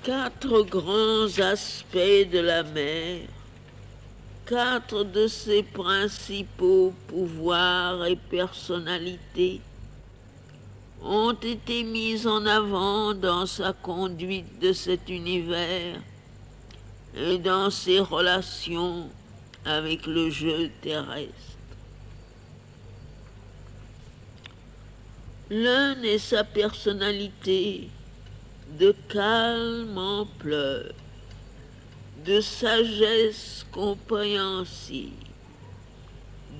Quatre grands aspects de la mer, quatre de ses principaux pouvoirs et personnalités ont été mis en avant dans sa conduite de cet univers et dans ses relations avec le jeu terrestre. L'un est sa personnalité de calme ampleur, de sagesse compréhensive,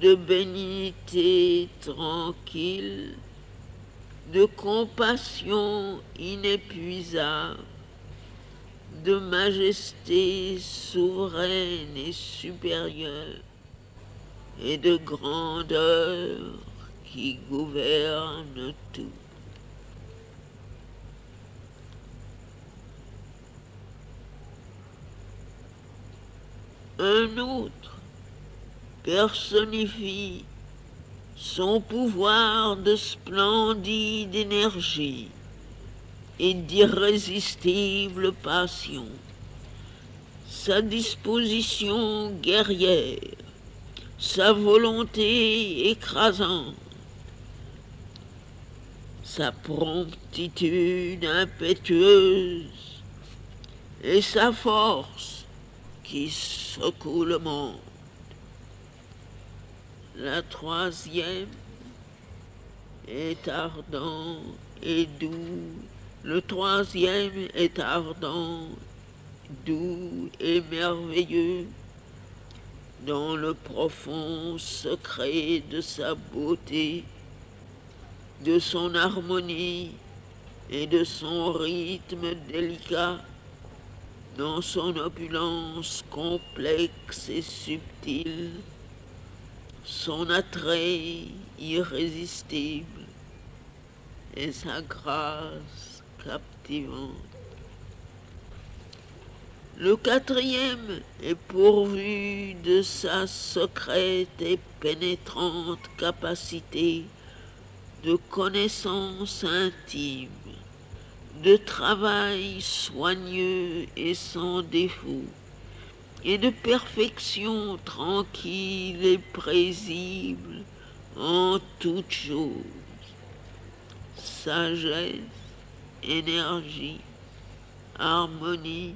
de bénignité tranquille, de compassion inépuisable, de majesté souveraine et supérieure, et de grandeur qui gouverne tout. Un autre personnifie son pouvoir de splendide énergie et d'irrésistible passion, sa disposition guerrière, sa volonté écrasante, sa promptitude impétueuse et sa force qui secoue le monde. La troisième est ardent et doux. Le troisième est ardent, doux et merveilleux dans le profond secret de sa beauté, de son harmonie et de son rythme délicat, dans son opulence complexe et subtile, son attrait irrésistible et sa grâce captivante. Le quatrième est pourvu de sa secrète et pénétrante capacité de connaissance intime, de travail soigneux et sans défaut, et de perfection tranquille et paisible en toutes choses. Sagesse, énergie, harmonie,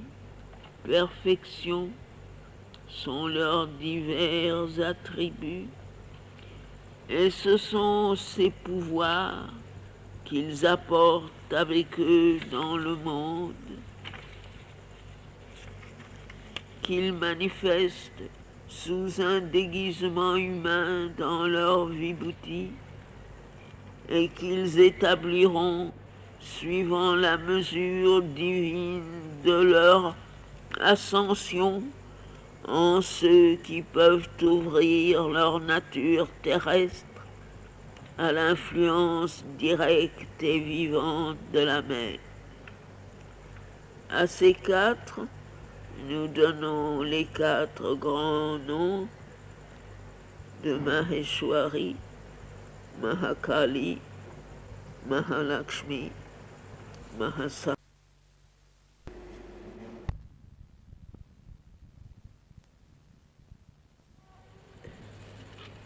perfection sont leurs divers attributs, et ce sont ces pouvoirs qu'ils apportent avec eux dans le monde, qu'ils manifestent sous un déguisement humain dans leur vibhuti, et qu'ils établiront suivant la mesure divine de leur ascension en ceux qui peuvent ouvrir leur nature terrestre à l'influence directe et vivante de la mer. À ces quatre, nous donnons les quatre grands noms de Maheshwari, Mahakali, Mahalakshmi, Mahasa.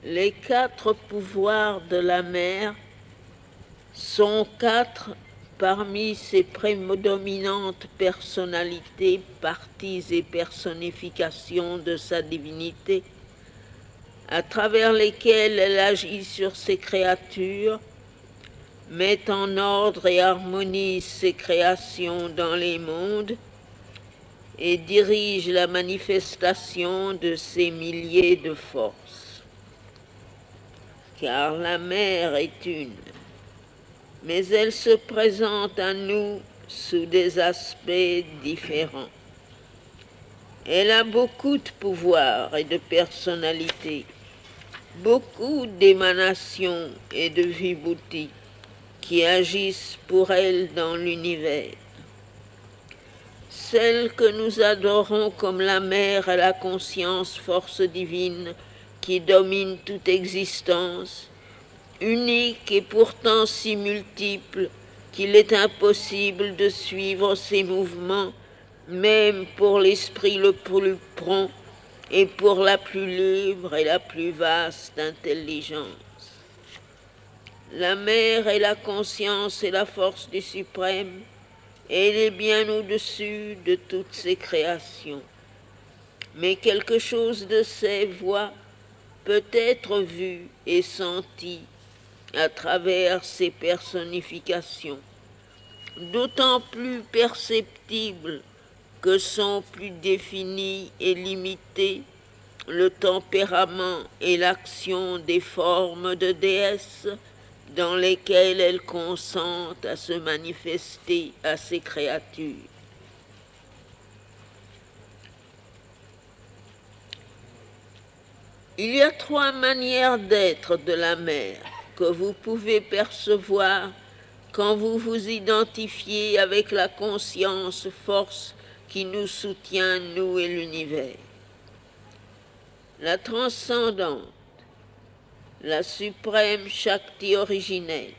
Les quatre pouvoirs de la mer sont quatre parmi ses prédominantes personnalités, parties et personnifications de sa divinité, à travers lesquelles elle agit sur ses créatures, met en ordre et harmonise ses créations dans les mondes et dirige la manifestation de ses milliers de forces. Car la mer est une, mais elle se présente à nous sous des aspects différents. Elle a beaucoup de pouvoir et de personnalité, beaucoup d'émanations et de vibhuti qui agissent pour elle dans l'univers. Celle que nous adorons comme la mer est la conscience force divine qui domine toute existence, unique et pourtant si multiple qu'il est impossible de suivre ses mouvements même pour l'esprit le plus prompt et pour la plus libre et la plus vaste intelligence. La mer est la conscience et la force du suprême, et elle est bien au-dessus de toutes ses créations. Mais quelque chose de ses voix peut être vu et senti à travers ses personnifications, d'autant plus perceptible que sont plus définis et limités le tempérament et l'action des formes de déesses dans lesquelles elles consentent à se manifester à ses créatures. Il y a 3 manières d'être de la mer que vous pouvez percevoir quand vous vous identifiez avec la conscience force qui nous soutient, nous et l'univers. La transcendante, la suprême Shakti originelle,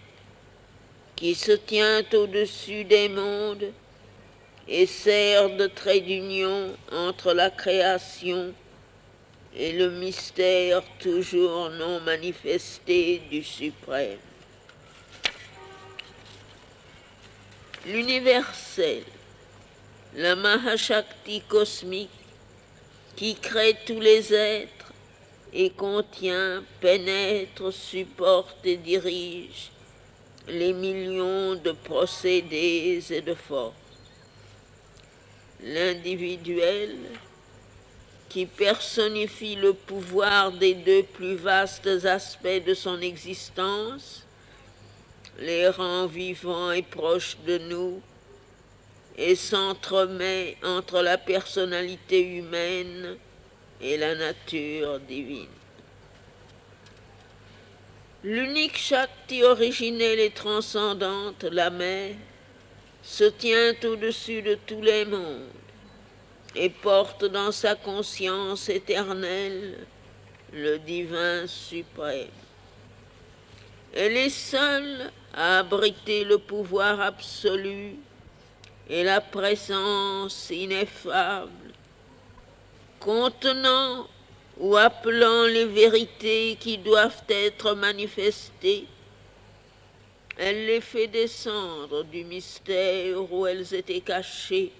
qui se tient au-dessus des mondes et sert de trait d'union entre la création et le mystère toujours non manifesté du suprême. L'universel, la Mahashakti cosmique, qui crée tous les êtres et contient, pénètre, supporte et dirige les millions de procédés et de forces. L'individuel, qui personnifie le pouvoir des 2 plus vastes aspects de son existence, les rend vivants et proches de nous, et s'entremet entre la personnalité humaine et la nature divine. L'unique Shakti originelle et transcendante, la mer, se tient au-dessus de tous les mondes et porte dans sa conscience éternelle le divin suprême. Elle est seule à abriter le pouvoir absolu et la présence ineffable, contenant ou appelant les vérités qui doivent être manifestées. Elle les fait descendre du mystère où elles étaient cachées,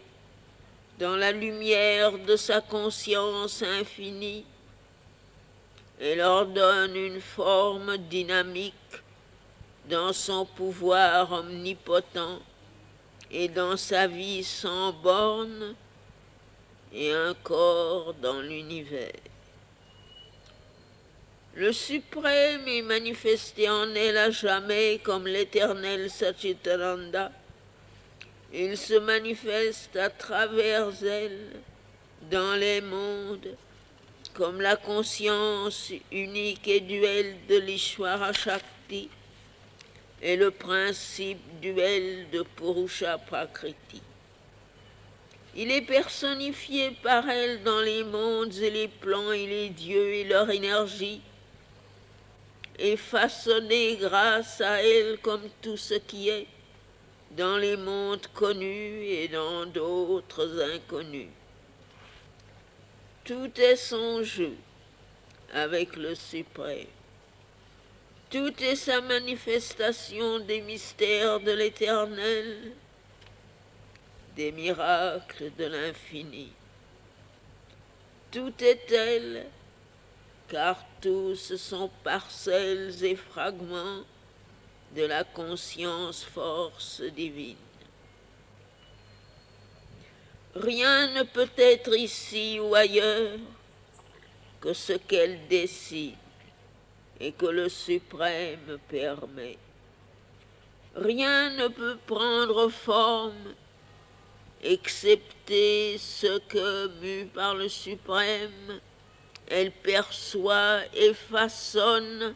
dans la lumière de sa conscience infinie, et leur donne une forme dynamique dans son pouvoir omnipotent et dans sa vie sans bornes et un corps dans l'univers. Le suprême est manifesté en elle à jamais comme l'éternel Satchitananda. Il se manifeste à travers elle dans les mondes comme la conscience unique et duelle de l'Ishvara Shakti et le principe duel de Purusha Prakriti. Il est personnifié par elle dans les mondes et les plans et les dieux et leur énergie, et façonné grâce à elle comme tout ce qui est, dans les mondes connus et dans d'autres inconnus. Tout est son jeu avec le suprême. Tout est sa manifestation des mystères de l'éternel, des miracles de l'infini. Tout est elle, car tous sont parcelles et fragments de la conscience force divine. Rien ne peut être ici ou ailleurs que ce qu'elle décide et que le suprême permet. Rien ne peut prendre forme excepté ce que, mue par le suprême, elle perçoit et façonne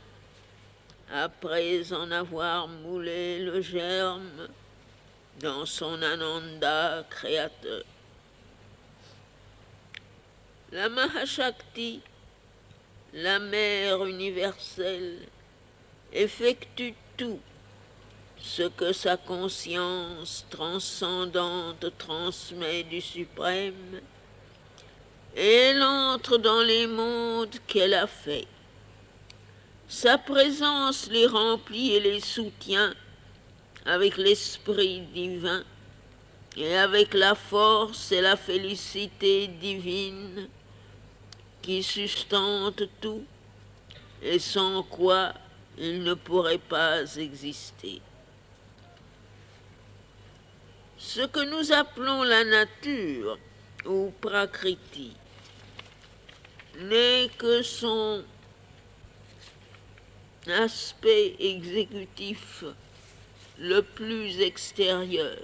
après en avoir moulé le germe dans son Ananda créateur. La Mahashakti, la mère universelle, effectue tout ce que sa conscience transcendante transmet du suprême, et elle entre dans les mondes qu'elle a faits. Sa présence les remplit et les soutient avec l'Esprit divin et avec la force et la félicité divine qui sustentent tout et sans quoi il ne pourrait pas exister. Ce que nous appelons la nature ou prakriti n'est que son aspect exécutif le plus extérieur.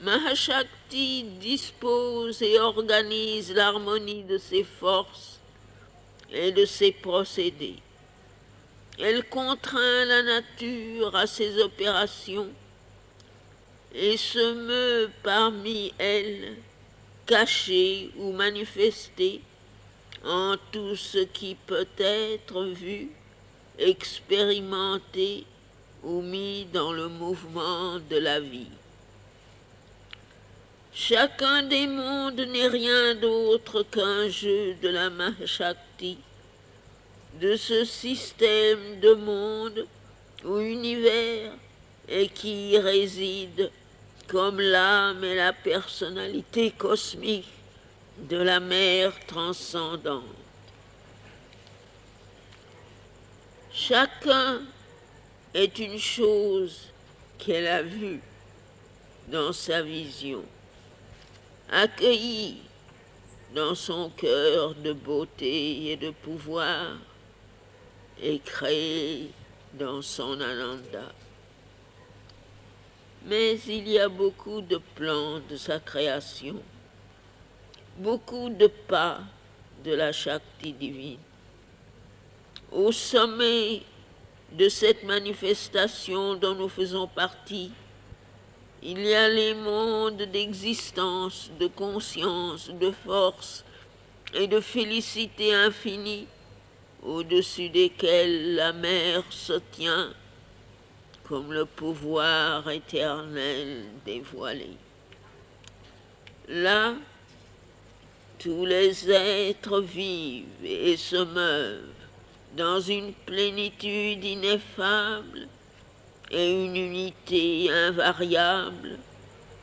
Mahashakti dispose et organise l'harmonie de ses forces et de ses procédés. Elle contraint la nature à ses opérations et se meut parmi elles, cachée ou manifestée, en tout ce qui peut être vu, expérimenté ou mis dans le mouvement de la vie. Chacun des mondes n'est rien d'autre qu'un jeu de la Mahashakti, de ce système de monde ou univers et qui y réside comme l'âme et la personnalité cosmique de la mère transcendante. Chacun est une chose qu'elle a vue dans sa vision, accueillie dans son cœur de beauté et de pouvoir et créée dans son ananda. Mais il y a beaucoup de plans de sa création, beaucoup de pas de la Shakti divine. Au sommet de cette manifestation dont nous faisons partie, il y a les mondes d'existence, de conscience, de force et de félicité infinie, au-dessus desquels la mer se tient comme le pouvoir éternel dévoilé. Là, tous les êtres vivent et se meuvent dans une plénitude ineffable et une unité invariable,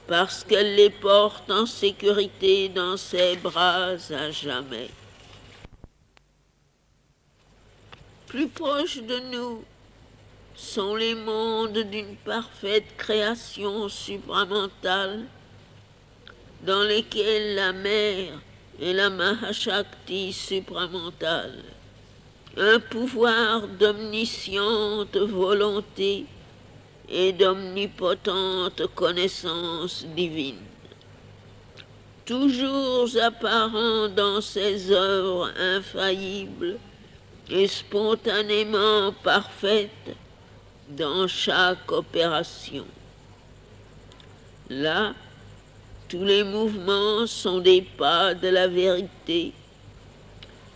parce qu'elle les porte en sécurité dans ses bras à jamais. Plus proches de nous sont les mondes d'une parfaite création supramentale, dans lesquels la mère et la Mahashakti supramentale, un pouvoir d'omnisciente volonté et d'omnipotente connaissance divine, toujours apparent dans ses œuvres infaillibles et spontanément parfaites dans chaque opération. Là, tous les mouvements sont des pas de la vérité.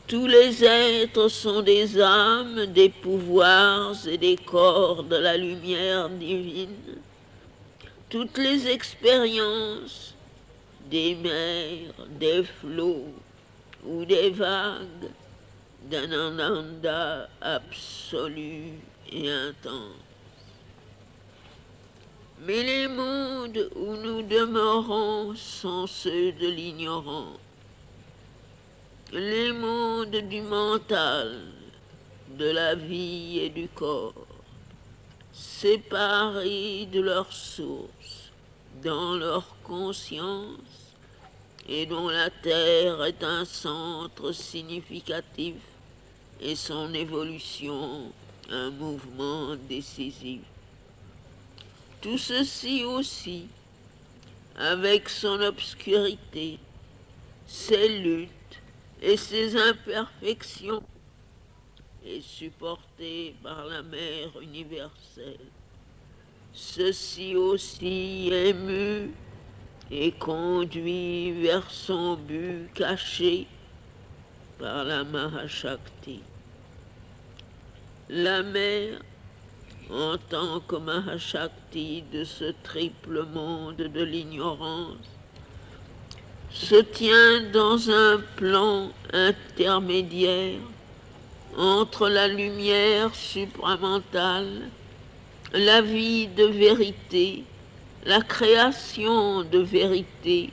Tous les êtres sont des âmes, des pouvoirs et des corps de la lumière divine. Toutes les expériences, des mers, des flots ou des vagues, d'un ananda absolu et intense. Mais les mondes où nous demeurons sont ceux de l'ignorant. Les mondes du mental, de la vie et du corps, séparés de leur source, dans leur conscience, et dont la Terre est un centre significatif et son évolution un mouvement décisif. Tout ceci aussi, avec son obscurité, ses luttes et ses imperfections, est supporté par la mère universelle. Ceci aussi est mu et conduit vers son but caché par la Mahashakti. La mère en tant que Mahashakti de ce triple monde de l'ignorance, se tient dans un plan intermédiaire entre la lumière supramentale, la vie de vérité, la création de vérité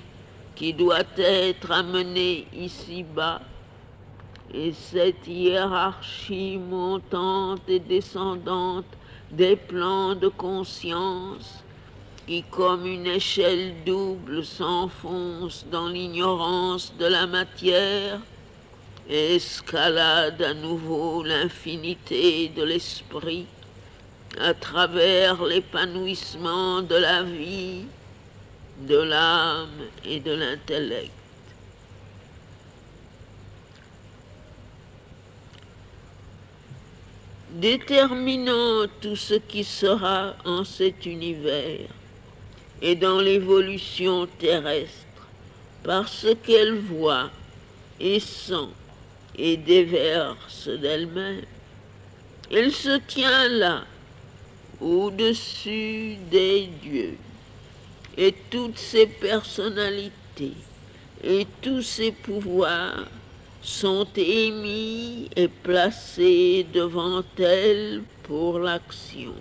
qui doit être amenée ici-bas, et cette hiérarchie montante et descendante des plans de conscience qui, comme une échelle double, s'enfonce dans l'ignorance de la matière et escalade à nouveau l'infinité de l'esprit à travers l'épanouissement de la vie, de l'âme et de l'intellect. Déterminant tout ce qui sera en cet univers et dans l'évolution terrestre par ce qu'elle voit et sent et déverse d'elle-même. Elle se tient là, au-dessus des dieux, et toutes ses personnalités et tous ses pouvoirs sont émis et placés devant elle pour l'action.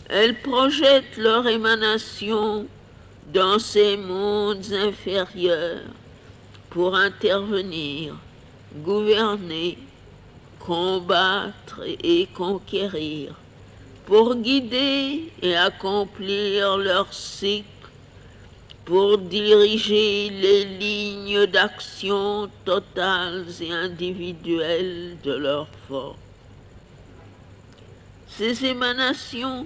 Elle projette leur émanation dans ces mondes inférieurs pour intervenir, gouverner, combattre et conquérir, pour guider et accomplir leur cycle, pour diriger les lignes d'action totales et individuelles de leur force. Ces émanations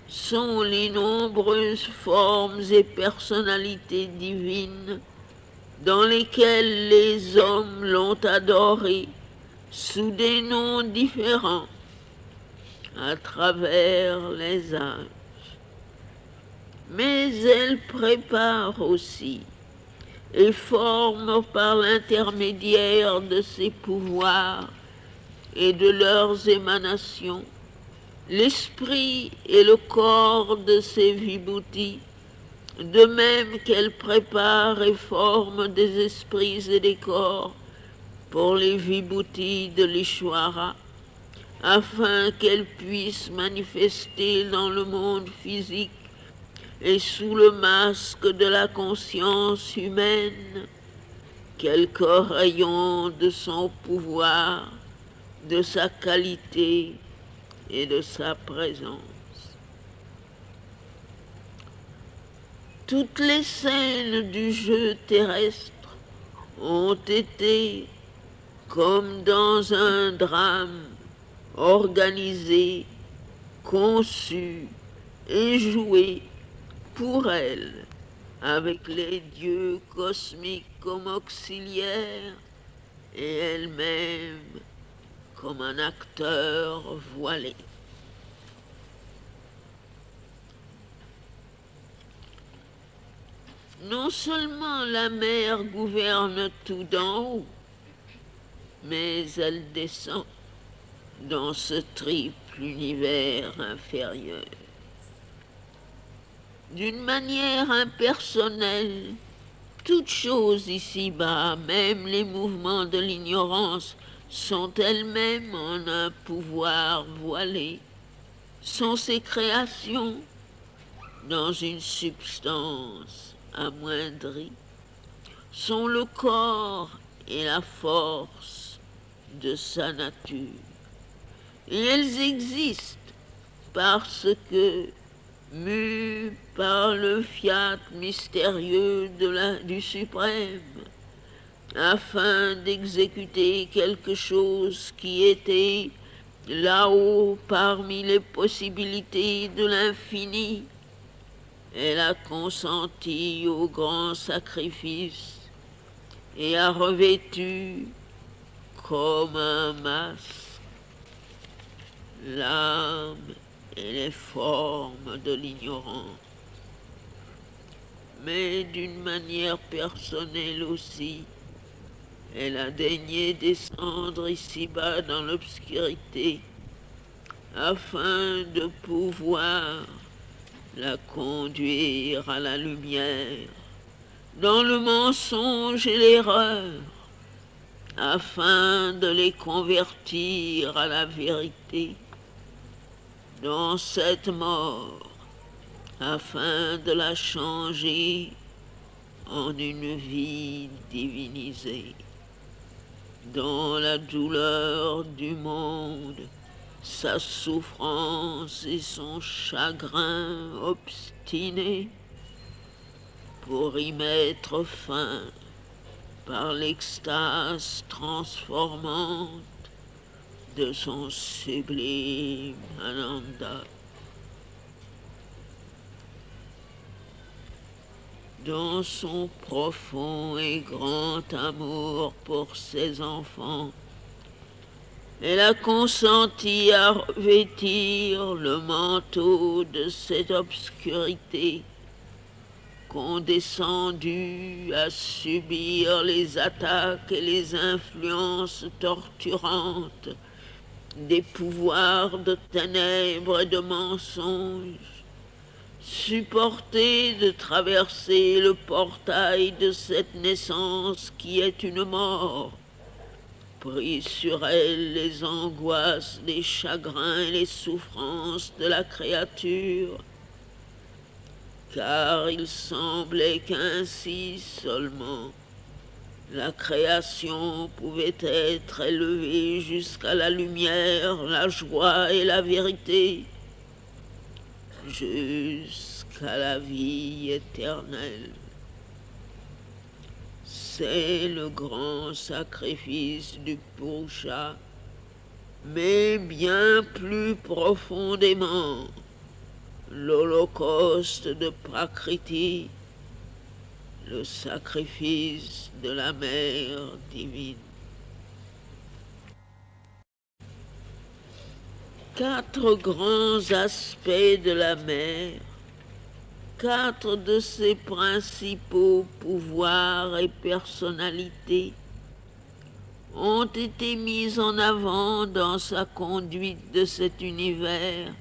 sont les nombreuses formes et personnalités divines dans lesquelles les hommes l'ont adoré sous des noms différents à travers les âges. Mais elle prépare aussi et forme par l'intermédiaire de ses pouvoirs et de leurs émanations l'esprit et le corps de ses vibhutis, de même qu'elle prépare et forme des esprits et des corps pour les vibhutis de l'Ishwara, afin qu'elles puissent manifester dans le monde physique et sous le masque de la conscience humaine quelques rayons de son pouvoir, de sa qualité et de sa présence. Toutes les scènes du jeu terrestre ont été, comme dans un drame, organisées, conçues et jouées pour elle, avec les dieux cosmiques comme auxiliaires et elle-même comme un acteur voilé. Non seulement la mer gouverne tout d'en haut, mais elle descend dans ce triple univers inférieur. D'une manière impersonnelle, toutes choses ici-bas, même les mouvements de l'ignorance, sont elles-mêmes en un pouvoir voilé, sont ces créations dans une substance amoindrie, sont le corps et la force de sa nature. Et elles existent parce que, mues par le fiat mystérieux du suprême, afin d'exécuter quelque chose qui était là-haut parmi les possibilités de l'infini, elle a consenti au grand sacrifice et a revêtu comme un masque l'âme et les formes de l'ignorance. Mais d'une manière personnelle aussi, elle a daigné descendre ici-bas dans l'obscurité afin de pouvoir la conduire à la lumière, dans le mensonge et l'erreur, afin de les convertir à la vérité, dans cette mort, afin de la changer en une vie divinisée. Dans la douleur du monde, sa souffrance et son chagrin obstiné, pour y mettre fin par l'extase transformante de son sublime Ananda. Dans son profond et grand amour pour ses enfants, elle a consenti à revêtir le manteau de cette obscurité, condescendue à subir les attaques et les influences torturantes des pouvoirs de ténèbres et de mensonges, supporter de traverser le portail de cette naissance qui est une mort, pris sur elle les angoisses, les chagrins et les souffrances de la créature, car il semblait qu'ainsi seulement la création pouvait être élevée jusqu'à la lumière, la joie et la vérité, jusqu'à la vie éternelle. C'est le grand sacrifice du Purusha, mais bien plus profondément, l'holocauste de Prakriti, le sacrifice de la mère divine. 4 grands aspects de la mère, 4 de ses principaux pouvoirs et personnalités ont été mis en avant dans sa conduite de cet univers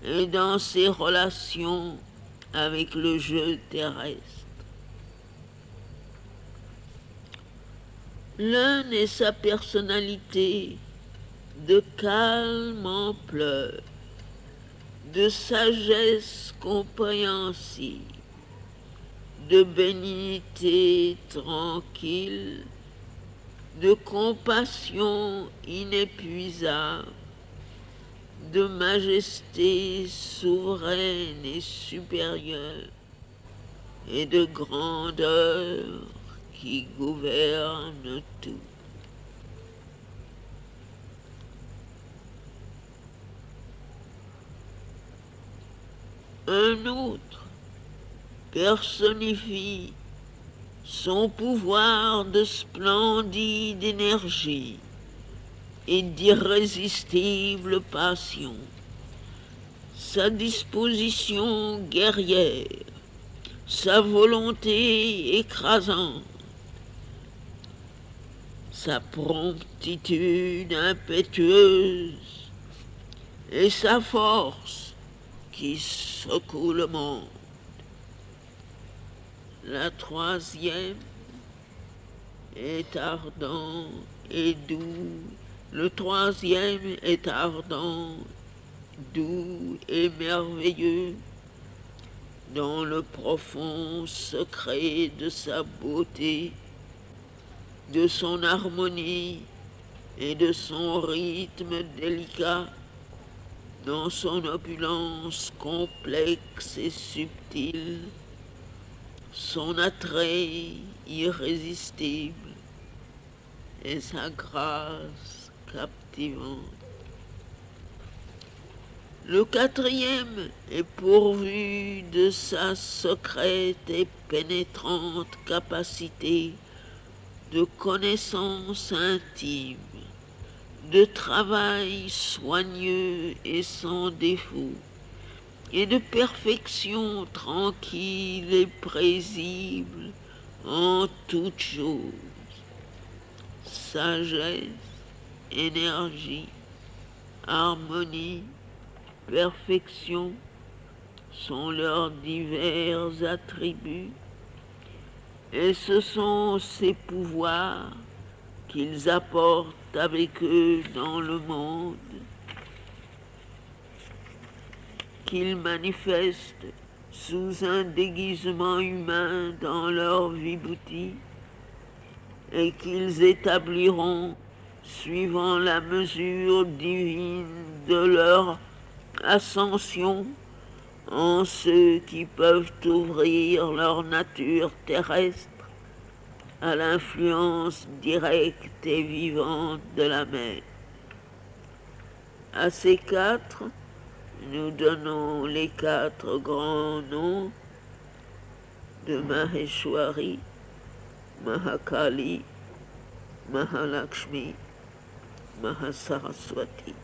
et dans ses relations avec le jeu terrestre. L'un est sa personnalité de calme ampleur, de sagesse compréhensive, de bénignité tranquille, de compassion inépuisable, de majesté souveraine et supérieure, et de grandeur qui gouverne tout. Un autre personnifie son pouvoir de splendide énergie et d'irrésistible passion, sa disposition guerrière, sa volonté écrasante, sa promptitude impétueuse et sa force qui secoue le monde. La troisième est ardent et doux. Le troisième est ardent, doux et merveilleux dans le profond secret de sa beauté, de son harmonie et de son rythme délicat, dans son opulence complexe et subtile, son attrait irrésistible et sa grâce captivante. Le quatrième est pourvu de sa secrète et pénétrante capacité de connaissance intime, de travail soigneux et sans défaut, et de perfection tranquille et paisible en toutes choses. Sagesse, énergie, harmonie, perfection sont leurs divers attributs, et ce sont ces pouvoirs qu'ils apportent avec eux dans le monde, qu'ils manifestent sous un déguisement humain dans leur vibhuti, et qu'ils établiront suivant la mesure divine de leur ascension en ceux qui peuvent ouvrir leur nature terrestre à l'influence directe et vivante de la mer. À ces quatre, nous donnons les quatre grands noms de Maheshwari, Mahakali, Mahalakshmi, Mahasaraswati.